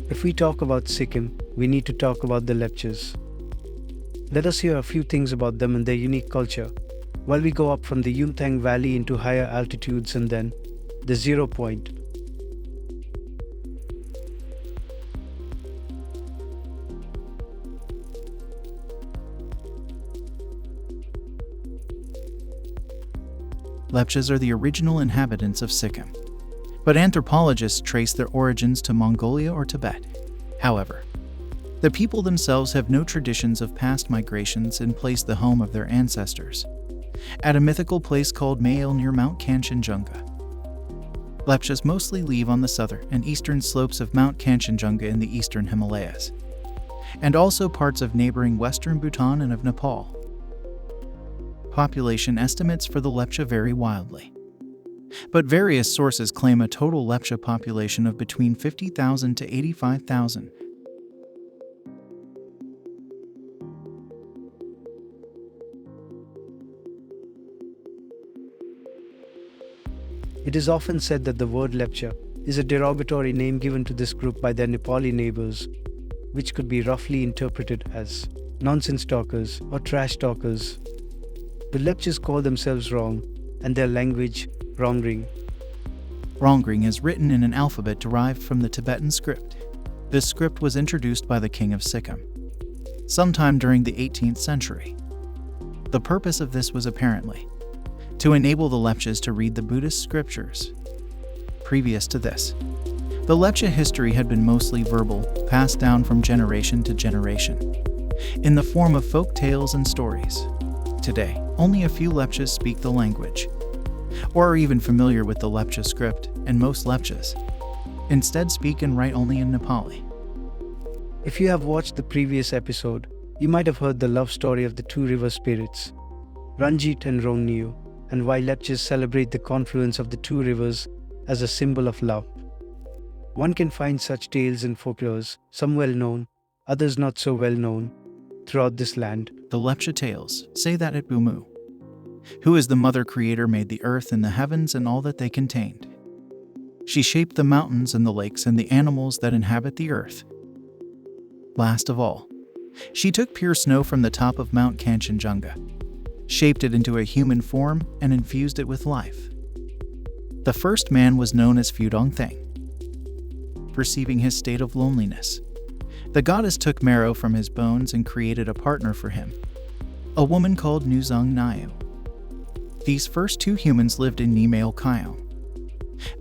If we talk about Sikkim, we need to talk about the Lepchas. Let us hear a few things about them and their unique culture, while we go up from the Yumesamdong Valley into higher altitudes and then the Zero Point. Lepchas are the original inhabitants of Sikkim, but anthropologists trace their origins to Mongolia or Tibet. However, the people themselves have no traditions of past migrations and place the home of their ancestors at a mythical place called Mael near Mount Kanchenjunga. Lepchas mostly live on the southern and eastern slopes of Mount Kanchenjunga in the eastern Himalayas, and also parts of neighboring western Bhutan and of Nepal. Population estimates for the Lepcha vary wildly, but various sources claim a total Lepcha population of between 50,000 to 85,000. It is often said that the word Lepcha is a derogatory name given to this group by their Nepali neighbors, which could be roughly interpreted as nonsense talkers or trash talkers. The Lepchas call themselves Wrong, and their language Ronggring. Ronggring is written in an alphabet derived from the Tibetan script. This script was introduced by the king of Sikkim sometime during the 18th century. The purpose of this was apparently to enable the Lepchas to read the Buddhist scriptures. Previous to this, the Lepcha history had been mostly verbal, passed down from generation to generation, in the form of folk tales and stories. Today, only a few Lepchas speak the language, or are even familiar with the Lepcha script, and most Lepchas instead speak and write only in Nepali. If you have watched the previous episode, you might have heard the love story of the two river spirits, Ranjit and Rongniu, and why Lepchas celebrate the confluence of the two rivers as a symbol of love. One can find such tales in folklores, some well known, others not so well known, throughout this land. The Lepcha tales say that Itbumu, who is the mother creator, made the earth and the heavens and all that they contained. She shaped the mountains and the lakes and the animals that inhabit the earth. Last of all, she took pure snow from the top of Mount Kanchenjunga, shaped it into a human form, and infused it with life. The first man was known as Phudong Thang. Perceiving his state of loneliness, the goddess took marrow from his bones and created a partner for him, a woman called Nuzong Nayu. These first two humans lived in Nimail Kayong,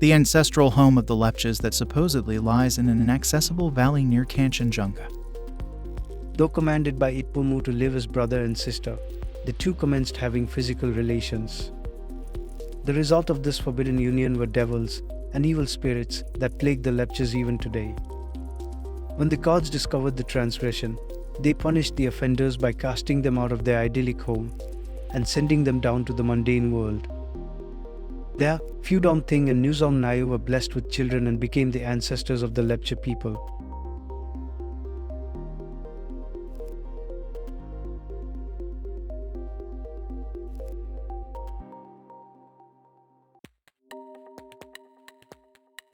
the ancestral home of the Lepchas that supposedly lies in an inaccessible valley near Kanchenjunga. Though commanded by Itpumu to live as brother and sister, the two commenced having physical relations. The result of this forbidden union were devils and evil spirits that plague the Lepchas even today. When the gods discovered the transgression, they punished the offenders by casting them out of their idyllic home and sending them down to the mundane world. There, Phudong Thing and Nuzong Nayu were blessed with children and became the ancestors of the Lepcha people.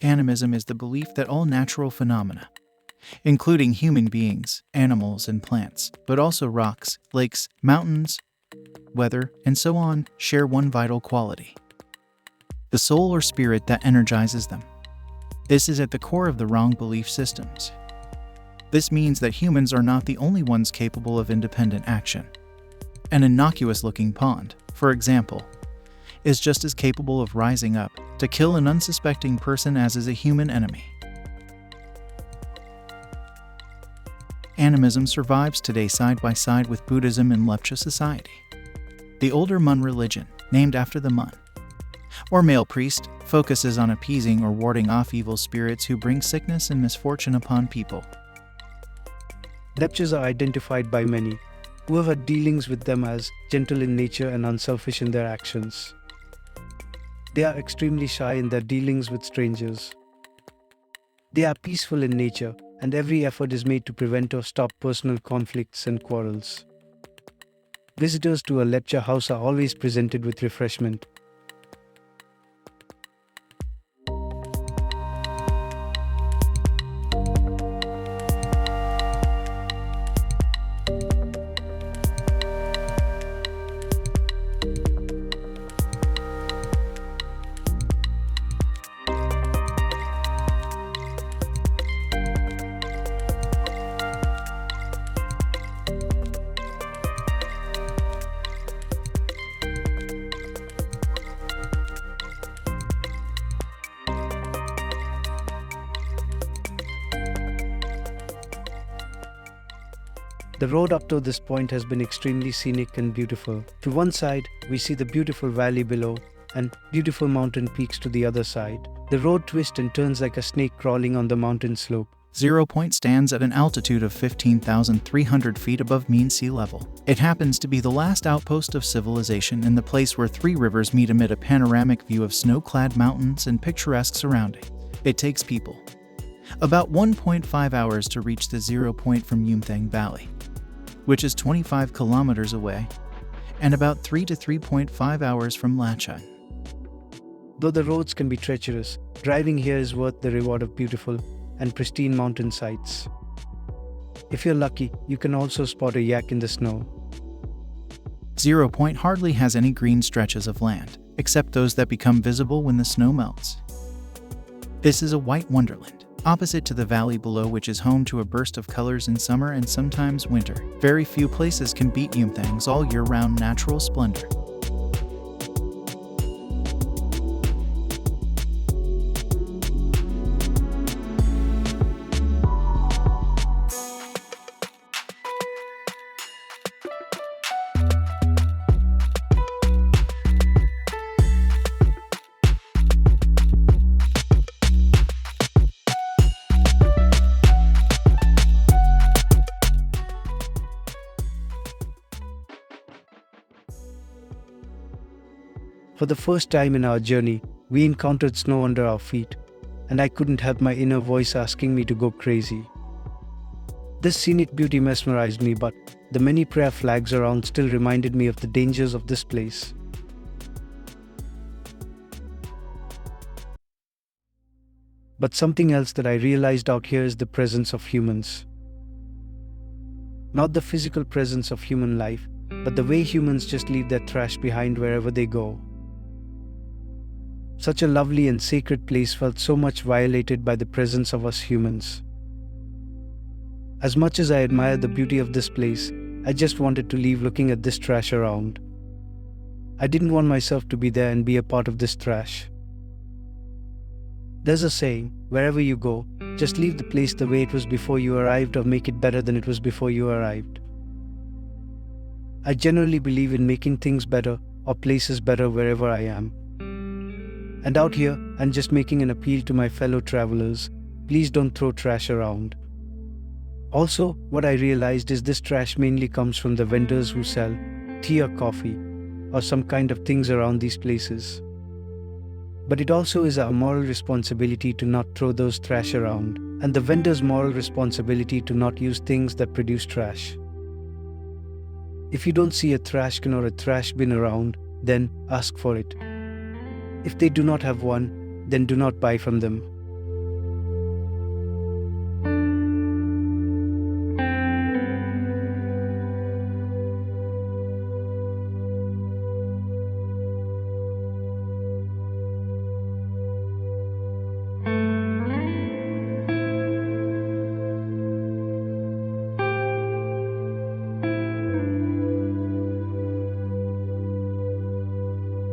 Animism is the belief that all natural phenomena, including human beings, animals, and plants, but also rocks, lakes, mountains, weather, and so on, share one vital quality: the soul or spirit that energizes them. This is at the core of the wrong belief systems. This means that humans are not the only ones capable of independent action. An innocuous-looking pond, for example, is just as capable of rising up to kill an unsuspecting person as is a human enemy. Animism survives today side by side with Buddhism in Lepcha society. The older Mun religion, named after the Mun, or male priest, focuses on appeasing or warding off evil spirits who bring sickness and misfortune upon people. Lepchas are identified by many, who have had dealings with them, as gentle in nature and unselfish in their actions. They are extremely shy in their dealings with strangers. They are peaceful in nature, and every effort is made to prevent or stop personal conflicts and quarrels. Visitors to a Lepcha house are always presented with refreshment. The road up to this point has been extremely scenic and beautiful. To one side, we see the beautiful valley below and beautiful mountain peaks to the other side. The road twists and turns like a snake crawling on the mountain slope. 0 Point stands at an altitude of 15,300 feet above mean sea level. It happens to be the last outpost of civilization and the place where three rivers meet amid a panoramic view of snow-clad mountains and picturesque surroundings. It takes people about 1.5 hours to reach the 0 Point from Lachung Valley, which is 25 kilometers away, and about 3 to 3.5 hours from Lachung. Though the roads can be treacherous, driving here is worth the reward of beautiful and pristine mountain sights. If you're lucky, you can also spot a yak in the snow. 0 Point hardly has any green stretches of land, except those that become visible when the snow melts. This is a white wonderland, opposite to the valley below, which is home to a burst of colors in summer and sometimes winter. Very few places can beat Yumesamdong's all year-round natural splendor. For the first time in our journey, we encountered snow under our feet, and I couldn't help my inner voice asking me to go crazy. This scenic beauty mesmerized me, but the many prayer flags around still reminded me of the dangers of this place. But something else that I realized out here is the presence of humans. Not the physical presence of human life, but the way humans just leave their trash behind wherever they go. Such a lovely and sacred place felt so much violated by the presence of us humans. As much as I admire the beauty of this place, I just wanted to leave looking at this trash around. I didn't want myself to be there and be a part of this trash. There's a saying, wherever you go, just leave the place the way it was before you arrived or make it better than it was before you arrived. I generally believe in making things better or places better wherever I am. And out here, I'm just making an appeal to my fellow travelers, please don't throw trash around. Also, what I realized is this trash mainly comes from the vendors who sell tea or coffee or some kind of things around these places. But it also is our moral responsibility to not throw those trash around, and the vendor's moral responsibility to not use things that produce trash. If you don't see a trash can or a trash bin around, then ask for it. If they do not have one, then do not buy from them.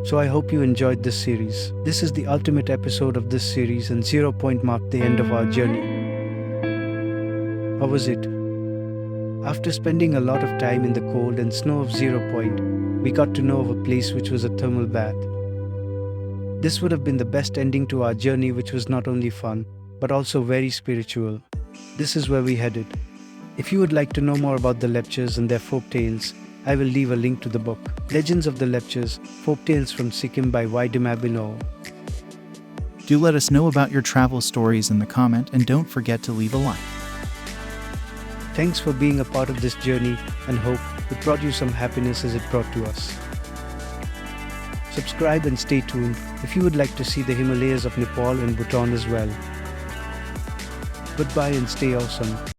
So I hope you enjoyed this series. This is the ultimate episode of this series, and 0 Point marked the end of our journey. How was it? After spending a lot of time in the cold and snow of 0 Point, we got to know of a place which was a thermal bath. This would have been the best ending to our journey, which was not only fun, but also very spiritual. This is where we headed. If you would like to know more about the Lepchas and their folk tales, I will leave a link to the book, Legends of the Lepchas, Folktales from Sikkim by Yumesamdong. Do let us know about your travel stories in the comment, and don't forget to leave a like. Thanks for being a part of this journey, and hope it brought you some happiness as it brought to us. Subscribe and stay tuned if you would like to see the Himalayas of Nepal and Bhutan as well. Goodbye and stay awesome.